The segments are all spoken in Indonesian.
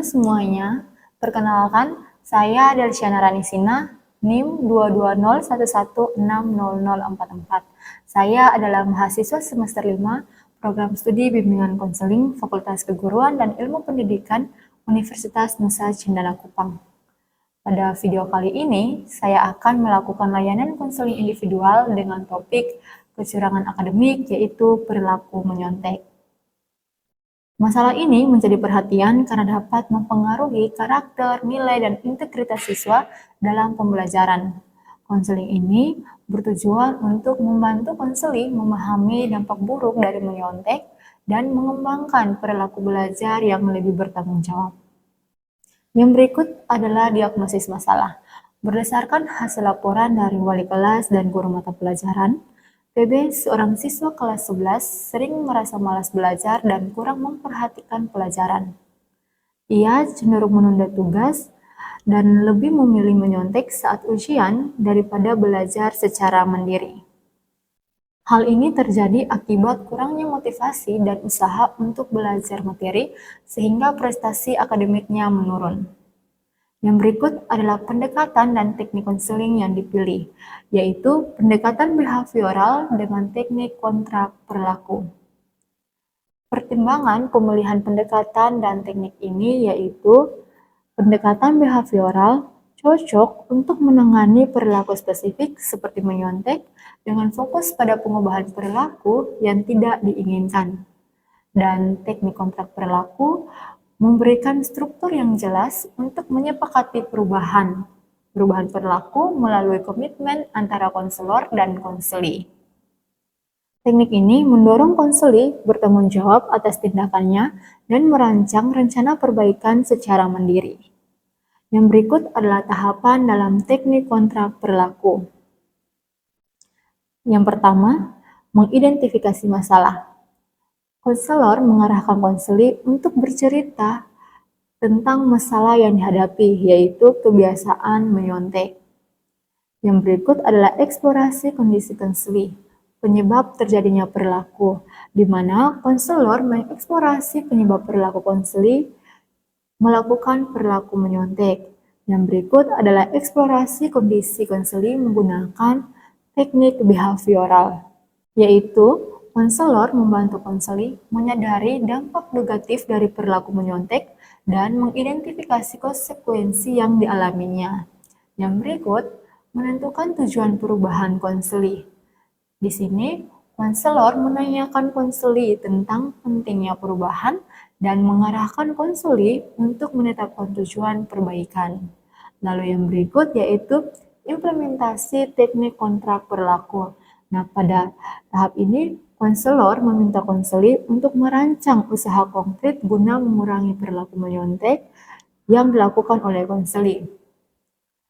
Halo semuanya, perkenalkan saya Delsiana Ranisina, NIM 22011600044. Saya adalah mahasiswa semester 5 Program Studi Bimbingan Konseling Fakultas Keguruan dan Ilmu Pendidikan Universitas Nusa Cendana Kupang. Pada video kali ini, saya akan melakukan layanan konseling individual dengan topik kecurangan akademik, yaitu perilaku menyontek. Masalah ini menjadi perhatian karena dapat mempengaruhi karakter, nilai, dan integritas siswa dalam pembelajaran. Konseling ini bertujuan untuk membantu konseli memahami dampak buruk dari menyontek dan mengembangkan perilaku belajar yang lebih bertanggung jawab. Yang berikut adalah diagnosis masalah. Berdasarkan hasil laporan dari wali kelas dan guru mata pelajaran, PB, seorang siswa kelas 11, sering merasa malas belajar dan kurang memperhatikan pelajaran. Ia cenderung menunda tugas dan lebih memilih menyontek saat ujian daripada belajar secara mandiri. Hal ini terjadi akibat kurangnya motivasi dan usaha untuk belajar materi sehingga prestasi akademiknya menurun. Yang berikut adalah pendekatan dan teknik konseling yang dipilih, yaitu pendekatan behavioral dengan teknik kontrak perilaku. Pertimbangan pemilihan pendekatan dan teknik ini yaitu pendekatan behavioral cocok untuk menangani perilaku spesifik seperti menyontek dengan fokus pada pengubahan perilaku yang tidak diinginkan. Dan teknik kontrak perilaku memberikan struktur yang jelas untuk menyepakati perubahan perilaku melalui komitmen antara konselor dan konseli. Teknik ini mendorong konseli bertanggung jawab atas tindakannya dan merancang rencana perbaikan secara mandiri. Yang berikut adalah tahapan dalam teknik kontrak perilaku. Yang pertama, mengidentifikasi masalah. Konselor mengarahkan konseli untuk bercerita tentang masalah yang dihadapi, yaitu kebiasaan menyontek. Yang berikut adalah eksplorasi kondisi konseli, penyebab terjadinya perilaku, di mana konselor mengeksplorasi penyebab perilaku konseli melakukan perilaku menyontek. Yang berikut adalah eksplorasi kondisi konseli menggunakan teknik behavioral, yaitu konselor membantu konseli menyadari dampak negatif dari perilaku menyontek dan mengidentifikasi konsekuensi yang dialaminya. Yang berikut, menentukan tujuan perubahan konseli. Di sini, konselor menanyakan konseli tentang pentingnya perubahan dan mengarahkan konseli untuk menetapkan tujuan perbaikan. Lalu yang berikut yaitu implementasi teknik kontrak perilaku. Nah, pada tahap ini, konselor meminta konseli untuk merancang usaha konkret guna mengurangi perilaku menyontek yang dilakukan oleh konseli.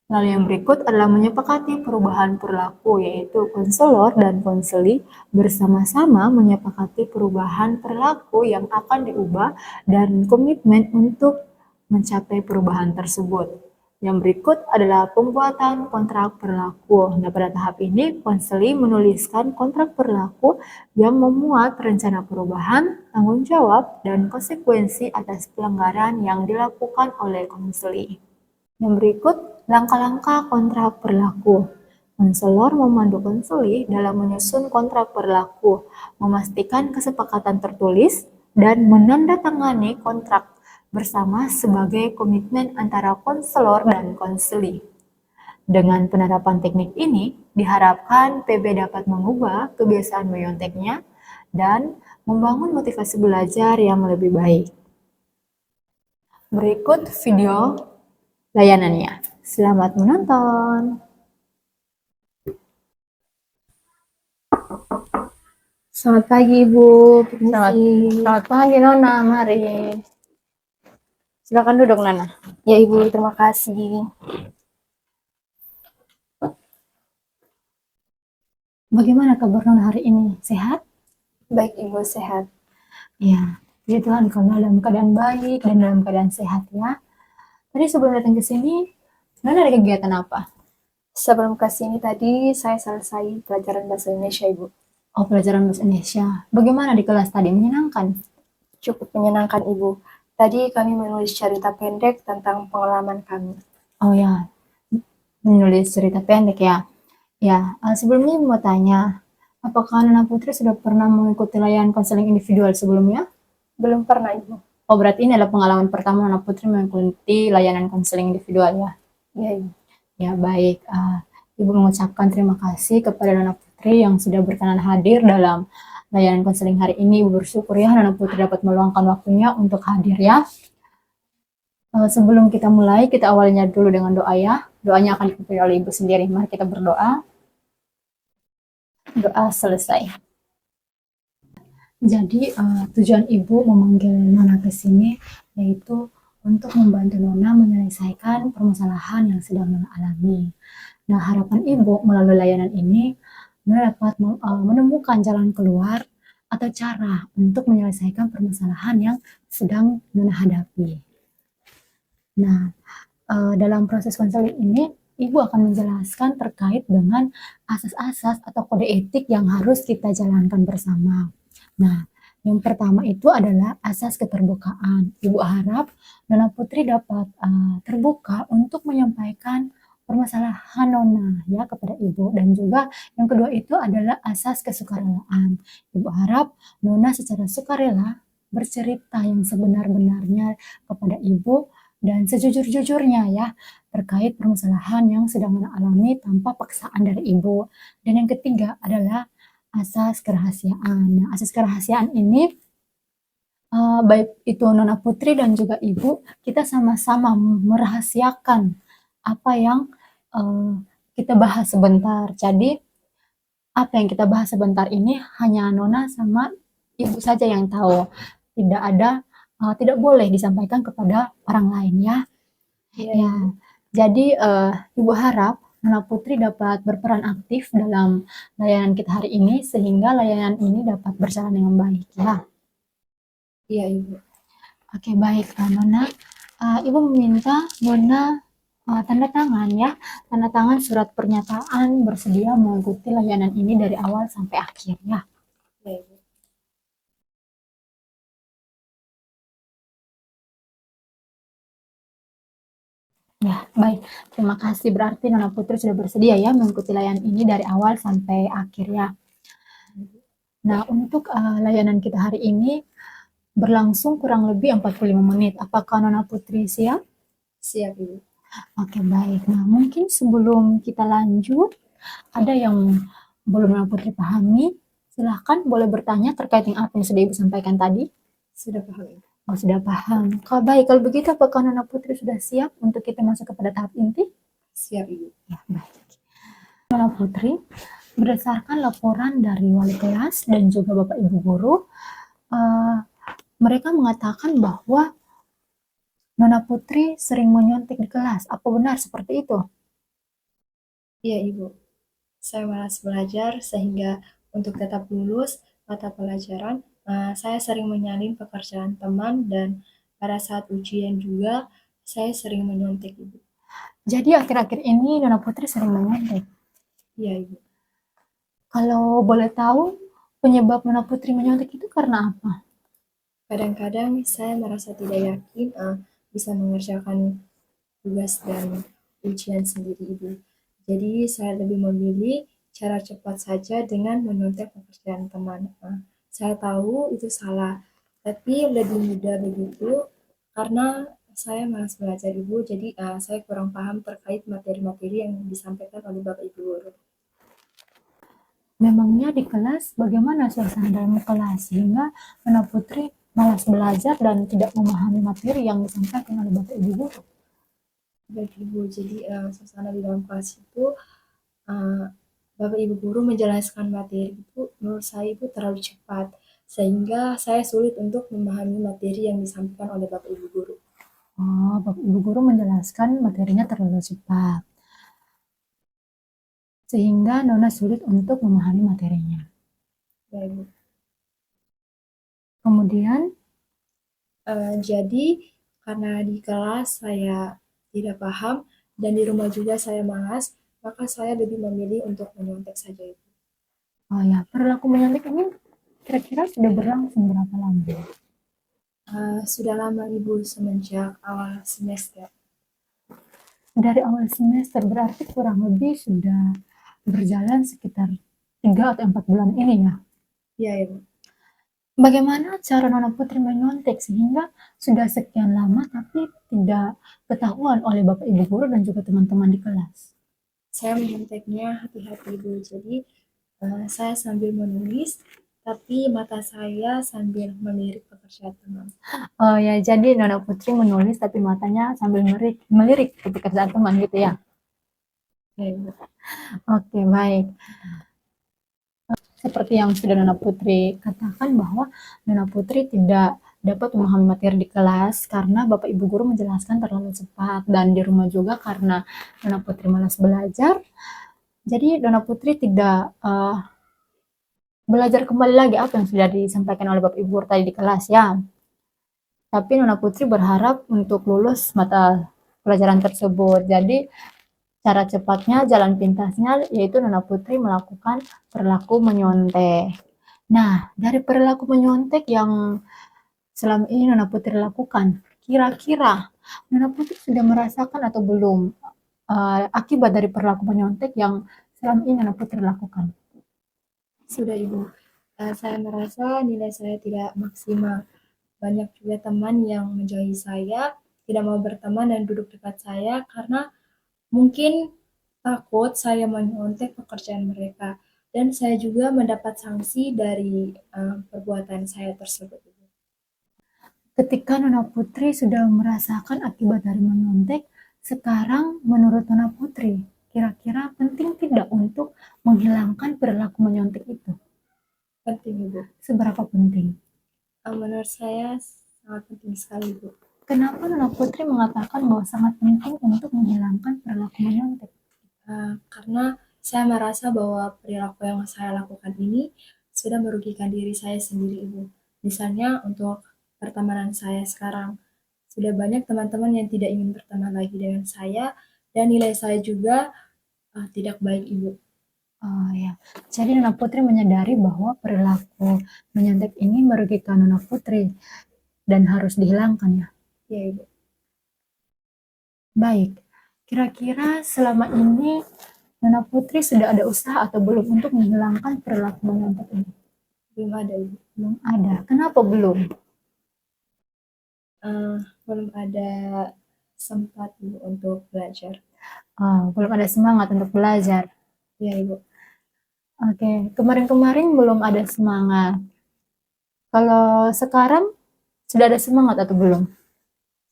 Lalu yang berikut adalah menyepakati perubahan perilaku, yaitu konselor dan konseli bersama-sama menyepakati perubahan perilaku yang akan diubah dan komitmen untuk mencapai perubahan tersebut. Yang berikut adalah pembuatan kontrak perilaku. Nah, pada tahap ini, konseli menuliskan kontrak perilaku yang memuat rencana perubahan, tanggung jawab, dan konsekuensi atas pelanggaran yang dilakukan oleh konseli. Yang berikut, langkah-langkah kontrak perilaku. Konselor memandu konseli dalam menyusun kontrak perilaku, memastikan kesepakatan tertulis, dan menandatangani kontrak bersama sebagai komitmen antara konselor dan konseli. Dengan penerapan teknik ini, diharapkan PB dapat mengubah kebiasaan menyonteknya dan membangun motivasi belajar yang lebih baik. Berikut video layanannya. Selamat menonton. Selamat pagi, Ibu. Selamat pagi, Nona. Mari. Silakan duduk, Nana. Ya, Ibu, terima kasih. Bagaimana kabar Nona hari ini? Sehat? Baik, Ibu, sehat. Ya, puji Tuhan kalau dalam keadaan baik dan dalam keadaan sehat ya. Tadi sebelum datang ke sini, Nona ada kegiatan apa? Sebelum ke sini tadi, saya selesai pelajaran bahasa Indonesia, Ibu. Oh, pelajaran bahasa Indonesia. Bagaimana di kelas tadi? Menyenangkan? Cukup menyenangkan, Ibu. Tadi kami menulis cerita pendek tentang pengalaman kami. Oh ya, menulis cerita pendek ya. Ya, sebelumnya mau tanya, apakah Nona Putri sudah pernah mengikuti layanan konseling individual sebelumnya? Belum pernah, Ibu. Oh, berarti ini adalah pengalaman pertama Nona Putri mengikuti layanan konseling individual ya? Iya, Ibu. Ya, baik. Ibu mengucapkan terima kasih kepada Nona Putri yang sudah berkenan hadir dalam layanan konseling hari ini. Ibu bersyukur ya Nona Putri dapat meluangkan waktunya untuk hadir ya. Sebelum kita mulai, kita awalnya dulu dengan doa ya. Doanya akan dipimpin oleh Ibu sendiri. Mari kita berdoa. Doa selesai. Jadi tujuan Ibu memanggil Nona ke sini yaitu untuk membantu Nona menyelesaikan permasalahan yang sedang Nona alami. Nah, harapan Ibu melalui layanan ini, Nona dapat menemukan jalan keluar atau cara untuk menyelesaikan permasalahan yang sedang Nona hadapi. Nah, dalam proses konseling ini, Ibu akan menjelaskan terkait dengan asas-asas atau kode etik yang harus kita jalankan bersama. Nah, yang pertama itu adalah asas keterbukaan. Ibu harap Nona Putri dapat terbuka untuk menyampaikan permasalahan Nona ya kepada Ibu, dan juga yang kedua itu adalah asas kesukarelaan. Ibu harap Nona secara sukarela bercerita yang sebenar-benarnya kepada Ibu dan sejujur-jujurnya ya terkait permasalahan yang sedang Nona alami tanpa paksaan dari Ibu. Dan yang ketiga adalah asas kerahasiaan. Nah, asas kerahasiaan ini baik itu Nona Putri dan juga Ibu, kita sama-sama merahasiakan apa yang kita bahas sebentar. Jadi apa yang kita bahas sebentar ini hanya Nona sama Ibu saja yang tahu. Tidak ada, tidak boleh disampaikan kepada orang lain ya. Iya, Ya, Ibu. jadi Ibu harap Nona Putri dapat berperan aktif dalam layanan kita hari ini sehingga layanan ini dapat berjalan dengan baik ya. Iya, Ibu. Oke, baik Nona. Ibu meminta Nona tanda tangan ya, tanda tangan surat pernyataan bersedia mengikuti layanan ini dari awal sampai akhir ya. Iya, Ibu. Ya, baik. Terima kasih. Berarti Nona Putri sudah bersedia ya mengikuti layanan ini dari awal sampai akhir ya. Nah, untuk layanan kita hari ini berlangsung kurang lebih 45 menit. Apakah Nona Putri siap? Siap, Ibu. Oke, baik. Nah, mungkin sebelum kita lanjut, ada yang belum Nona Putri pahami, silahkan boleh bertanya terkait yang apa yang sudah Ibu sampaikan tadi. Sudah paham, Ibu. Oh, sudah paham. Kalau baik, kalau begitu apakah Nona Putri sudah siap untuk kita masuk kepada tahap inti? Siap, Ibu. Ya, baik. Nona Putri, berdasarkan laporan dari wali kelas dan juga Bapak Ibu guru, mereka mengatakan bahwa Nona Putri sering menyontek di kelas. Apa benar seperti itu? Iya, Ibu. Saya malas belajar sehingga untuk tetap lulus mata pelajaran, saya sering menyalin pekerjaan teman dan pada saat ujian juga saya sering menyontek, Ibu. Jadi akhir-akhir ini Nona Putri sering menyontek. Iya, Ibu. Kalau boleh tahu penyebab Nona Putri menyontek itu karena apa? Kadang-kadang saya merasa tidak yakin bisa mengerjakan tugas dan ujian sendiri, Ibu. Jadi saya lebih memilih cara cepat saja dengan menyontek pekerjaan teman. Saya tahu itu salah, tapi lebih mudah begitu karena saya malas belajar, Ibu. Jadi saya kurang paham terkait materi-materi yang disampaikan oleh Bapak Ibu guru. Memangnya di kelas bagaimana suasana dalam kelas sehingga Nona Putri malas belajar dan tidak memahami materi yang disampaikan oleh Bapak Ibu guru? Baik, Ibu, jadi suasana di dalam kelas itu uh, Bapak Ibu guru menjelaskan materi itu menurut saya itu terlalu cepat sehingga saya sulit untuk memahami materi yang disampaikan oleh Bapak Ibu guru. Oh, Bapak Ibu guru menjelaskan materinya terlalu cepat sehingga Nona sulit untuk memahami materinya. Ya, Ibu. Kemudian, Jadi karena di kelas saya tidak paham dan di rumah juga saya malas, maka saya lebih memilih untuk menyontek saja, Ibu. oh ya, perilaku menyontek ini kira-kira sudah berlangsung berapa lama? Sudah lama Ibu, semenjak awal semester. Dari awal semester berarti kurang lebih sudah berjalan sekitar 3 atau 4 bulan ini ya. Iya Ibu. Bagaimana cara Nona Putri menyontek sehingga sudah sekian lama tapi tidak ketahuan oleh Bapak Ibu guru dan juga teman-teman di kelas? Saya menyonteknya hati-hati Ibu. Jadi saya sambil menulis, tapi mata saya sambil melirik pekerjaan teman. Oh ya, jadi Nona Putri menulis tapi matanya sambil melirik ke pekerjaan teman gitu ya. Ya Ibu. Oke, baik. Seperti yang sudah Nona Putri katakan bahwa Nona Putri tidak dapat memahami materi di kelas karena Bapak Ibu guru menjelaskan terlalu cepat, dan di rumah juga karena Nona Putri malas belajar. Jadi Nona Putri tidak belajar kembali lagi apa yang sudah disampaikan oleh Bapak Ibu guru tadi di kelas ya. Tapi Nona Putri berharap untuk lulus mata pelajaran tersebut. Jadi cara cepatnya, jalan pintasnya, yaitu Nona Putri melakukan perilaku menyontek. Nah, dari perilaku menyontek yang selama ini Nona Putri lakukan, kira-kira Nona Putri sudah merasakan atau belum akibat dari perilaku menyontek yang selama ini Nona Putri lakukan? Sudah Ibu. Saya merasa nilai saya tidak maksimal. Banyak juga teman yang menjauhi saya, tidak mau berteman dan duduk dekat saya karena mungkin takut saya menyontek pekerjaan mereka. Dan saya juga mendapat sanksi dari perbuatan saya tersebut. Ketika Nona Putri sudah merasakan akibat dari menyontek, sekarang menurut Nona Putri, kira-kira penting tidak untuk menghilangkan perilaku menyontek itu? Penting Ibu. Seberapa penting? Menurut saya sangat penting sekali Bu. Kenapa Nona Putri mengatakan bahwa sangat penting untuk menghilangkan perilaku menyontek? Karena saya merasa bahwa perilaku yang saya lakukan ini sudah merugikan diri saya sendiri Ibu. Misalnya untuk pertemanan saya sekarang, sudah banyak teman-teman yang tidak ingin berteman lagi dengan saya dan nilai saya juga tidak baik Ibu. Oh ya, jadi Nona Putri menyadari bahwa perilaku menyontek ini merugikan Nona Putri dan harus dihilangkan ya. Ya Ibu. Baik, kira-kira selama ini Nona Putri sudah ada usaha atau belum untuk menghilangkan perilaku menyontek ini? Belum ada Ibu. Belum ada. Kenapa belum? Belum ada sempat Ibu untuk belajar. Belum ada semangat untuk belajar. Ya Ibu. Oke, kemarin-kemarin belum ada semangat. Kalau sekarang sudah ada semangat atau belum?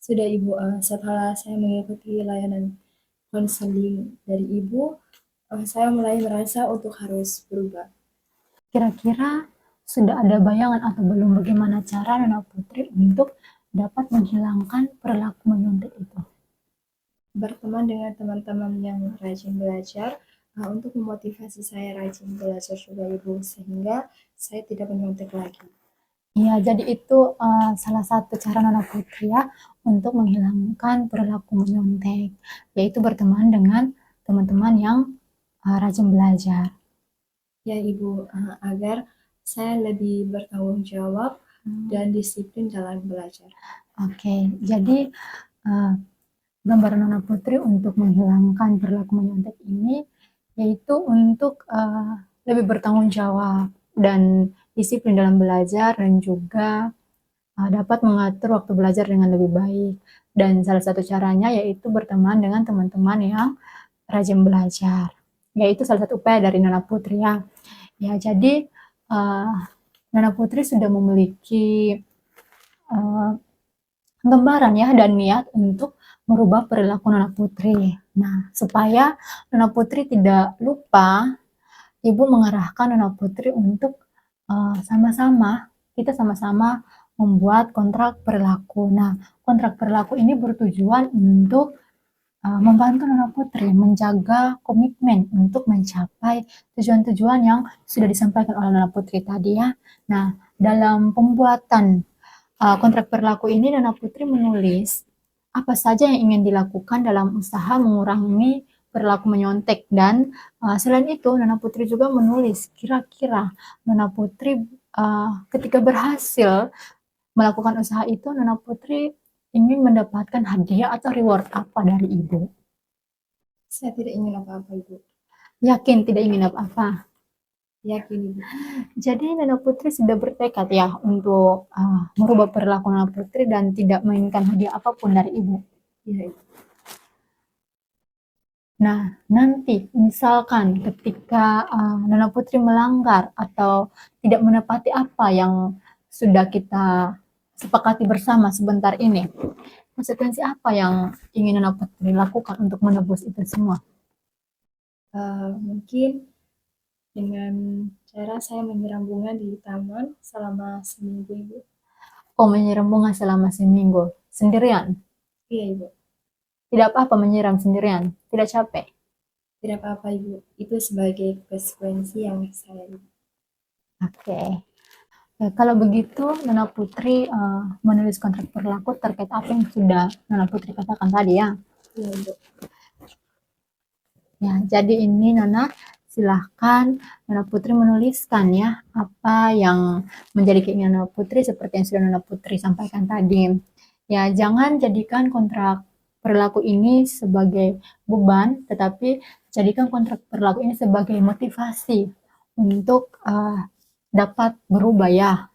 Sudah Ibu, setelah saya mengikuti layanan konseling dari Ibu, saya mulai merasa untuk harus berubah. Kira-kira sudah ada bayangan atau belum bagaimana cara Nona Putri untuk dapat menghilangkan perilaku menyontek itu? Berteman dengan teman-teman yang rajin belajar untuk memotivasi saya rajin belajar juga Ibu, sehingga saya tidak menyontek lagi. Iya, jadi itu salah satu cara Nona Putri ya untuk menghilangkan perilaku menyontek, yaitu berteman dengan teman-teman yang rajin belajar. Ya Ibu, agar saya lebih bertanggung jawab dan disiplin dalam belajar. Oke, jadi gambaran Nona Putri untuk menghilangkan perilaku menyontek ini yaitu untuk lebih bertanggung jawab dan disiplin dalam belajar, dan juga dapat mengatur waktu belajar dengan lebih baik. Dan salah satu caranya yaitu berteman dengan teman-teman yang rajin belajar. Yaitu salah satu upaya dari Nona Putri ya. Ya, jadi Nona Putri sudah memiliki gambaran ya dan niat untuk merubah perilaku Nona Putri. Nah, supaya Nona Putri tidak lupa, Ibu mengarahkan Nona Putri untuk kita sama-sama membuat kontrak perilaku. Nah, kontrak perilaku ini bertujuan untuk membantu Nona Putri menjaga komitmen untuk mencapai tujuan-tujuan yang sudah disampaikan oleh Nona Putri tadi ya. Nah, dalam pembuatan kontrak perilaku ini Nona Putri menulis apa saja yang ingin dilakukan dalam usaha mengurangi perilaku menyontek, dan selain itu Nona Putri juga menulis kira-kira Nona Putri ketika berhasil melakukan usaha itu, Nona Putri ingin mendapatkan hadiah atau reward apa dari ibu? Saya tidak ingin apa-apa, Ibu. Yakin tidak ingin apa-apa? Yakin, Ibu. Jadi Nona Putri sudah bertekad ya untuk merubah perilaku Nona Putri dan tidak menginginkan hadiah apapun dari ibu. Iya, Ibu. Nah, nanti misalkan ketika Nona Putri melanggar atau tidak menepati apa yang sudah kita sepakati bersama sebentar ini, konsekuensi apa yang ingin Nona Putri lakukan untuk menebus itu semua? Mungkin dengan cara saya menyiram bunga di taman selama seminggu, Ibu. Oh, menyiram bunga selama seminggu sendirian? Iya, Ibu. Tidak apa-apa menyiram sendirian? Tidak capek? Tidak apa-apa, Ibu. Itu sebagai konsekuensi yang saya, Ibu. Oke. Ya, kalau begitu Nona Putri menulis kontrak berlaku terkait apa yang sudah Nona Putri katakan tadi ya. Iya, Ibu. Ya, jadi ini Nona silahkan Nona Putri menuliskan ya apa yang menjadi keinginan Nona Putri seperti yang sudah Nona Putri sampaikan tadi. Ya, jangan jadikan kontrak perilaku ini sebagai beban, tetapi jadikan kontrak perilaku ini sebagai motivasi untuk dapat berubah ya.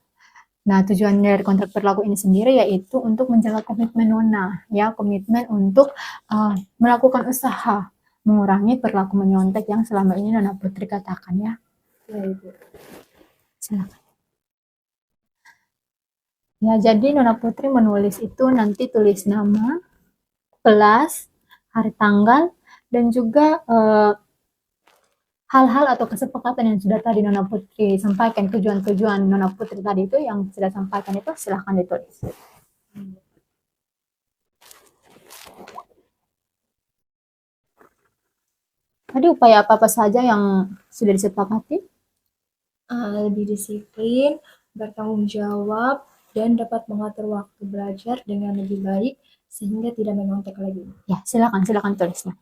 Nah, tujuan dari kontrak perilaku ini sendiri yaitu untuk menjaga komitmen Nona, ya, komitmen untuk melakukan usaha mengurangi perilaku menyontek yang selama ini Nona Putri katakan ya. Iya, Ibu. Silakan. Ya, jadi Nona Putri menulis itu nanti tulis nama, kelas, hari tanggal, dan juga hal-hal atau kesepakatan yang sudah tadi Nona Putri sampaikan, tujuan-tujuan Nona Putri tadi itu yang sudah sampaikan itu silahkan ditulis. Tadi upaya apa-apa saja yang sudah disepakati? Lebih disiplin, bertanggung jawab, dan dapat mengatur waktu belajar dengan lebih baik sehingga tidak menyontek lagi. Ya, silakan tulisnya.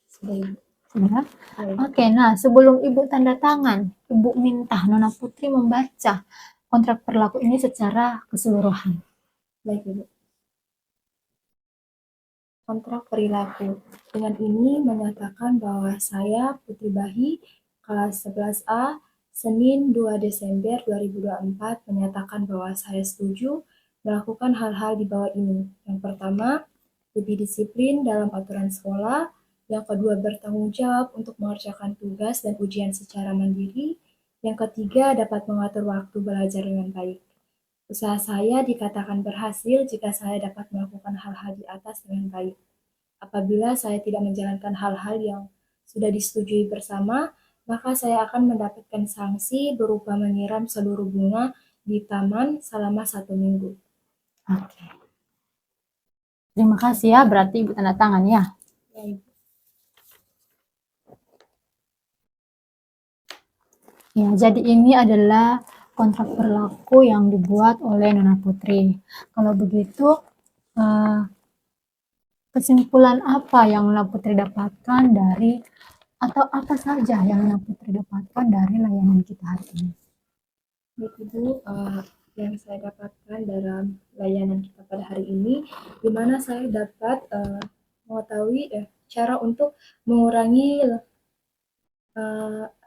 Sudah, Ibu. Sudah? Baik. Oke, nah sebelum Ibu tanda tangan, Ibu minta Nona Putri membaca kontrak perilaku ini secara keseluruhan. Baik, Ibu. Kontrak perilaku. Dengan ini menyatakan bahwa saya, Putri Bahi, kelas 11A, Senin 2 Desember 2024, menyatakan bahwa saya setuju melakukan hal-hal di bawah ini. Yang pertama, lebih disiplin dalam aturan sekolah. Yang kedua, bertanggung jawab untuk mengerjakan tugas dan ujian secara mandiri. Yang ketiga, dapat mengatur waktu belajar dengan baik. Usaha saya dikatakan berhasil jika saya dapat melakukan hal-hal di atas dengan baik. Apabila saya tidak menjalankan hal-hal yang sudah disetujui bersama, maka saya akan mendapatkan sanksi berupa menyiram seluruh bunga di taman selama 1 minggu. Oke. Terima kasih ya, berarti Ibu tanda tangan ya. Ya, Ibu. Ya, jadi ini adalah kontrak perilaku yang dibuat oleh Nona Putri. Kalau begitu, kesimpulan apa yang Nona Putri dapatkan dari atau apa saja yang Nona Putri dapatkan dari layanan kita hari ini? Baik, Ibu, yang saya dapatkan dalam layanan kita pada hari ini, di mana saya dapat mengetahui cara untuk mengurangi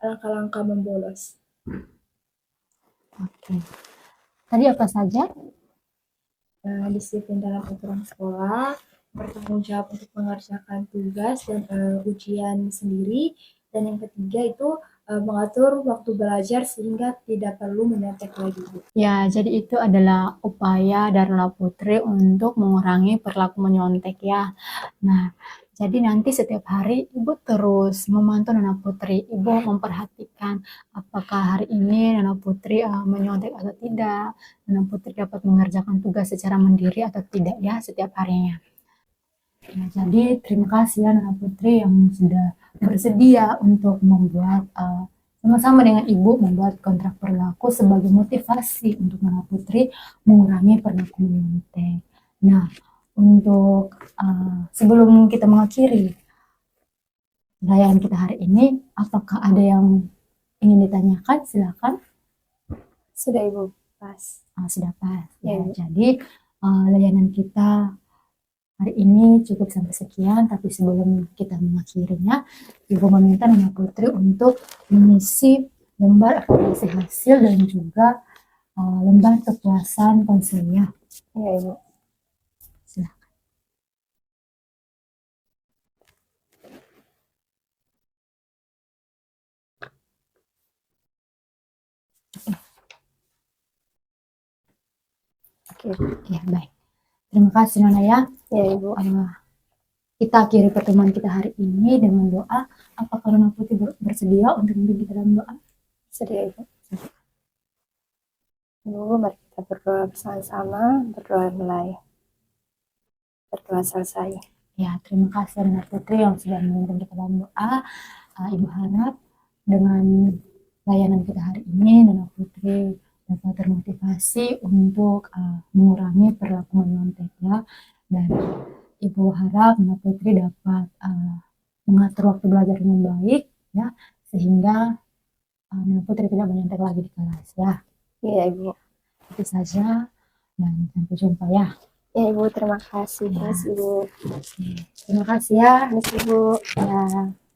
langkah-langkah membolos. Oke. Tadi apa saja? Disiplin dalam aturan sekolah, bertanggung jawab untuk mengerjakan tugas dan ujian sendiri, dan yang ketiga itu mengatur waktu belajar sehingga tidak perlu menyontek lagi. Ya, jadi itu adalah upaya dari Nona Putri untuk mengurangi perilaku menyontek ya. Nah, jadi nanti setiap hari Ibu terus memantau Nona Putri. Ibu memperhatikan apakah hari ini Nona Putri menyontek atau tidak. Nona Putri dapat mengerjakan tugas secara mandiri atau tidak ya setiap harinya. Ya, jadi terima kasih ya Nona Putri yang sudah bersedia untuk membuat sama-sama dengan Ibu membuat kontrak perilaku sebagai motivasi untuk Nona Putri mengurangi perilaku menyontek. Nah, untuk sebelum kita mengakhiri layanan kita hari ini, apakah ada yang ingin ditanyakan, silakan. Sudah Ibu, pas. Sudah pas. Ya, Ya, Ibu. jadi layanan kita hari ini cukup sampai sekian, tapi sebelum kita mengakhirinya, Ibu meminta Nona Putri untuk mengisi lembar evaluasi hasil dan juga lembar kepuasan konselnya. Ya Ibu. Silakan. Oke. Ya, baik. Terima kasih Nona ya. Ya Ibu. Kita akhiri pertemuan kita hari ini dengan doa. Apakah Nona Putri bersedia untuk memimpin kita dalam doa? Sedia Ibu. Ibu, mari kita berdoa bersama-sama, berdoa mulai. Berdoa selesai. Ya, terima kasih Nona Putri yang sudah memimpin kita dalam doa. Ibu harap dengan layanan kita hari ini, Nona Putri dapat termotivasi untuk mengurangi perilaku menyontek ya. Dan Ibu harap Nona Putri dapat mengatur waktu belajar dengan baik ya, sehingga Nona Putri tidak menyontek lagi di kelas ya. Iya Ibu. Itu saja dan sampai jumpa ya. Ya Ibu, terima kasih. Ya. Terima kasih Ibu. Terima kasih ya. Terima kasih Ibu. Ya.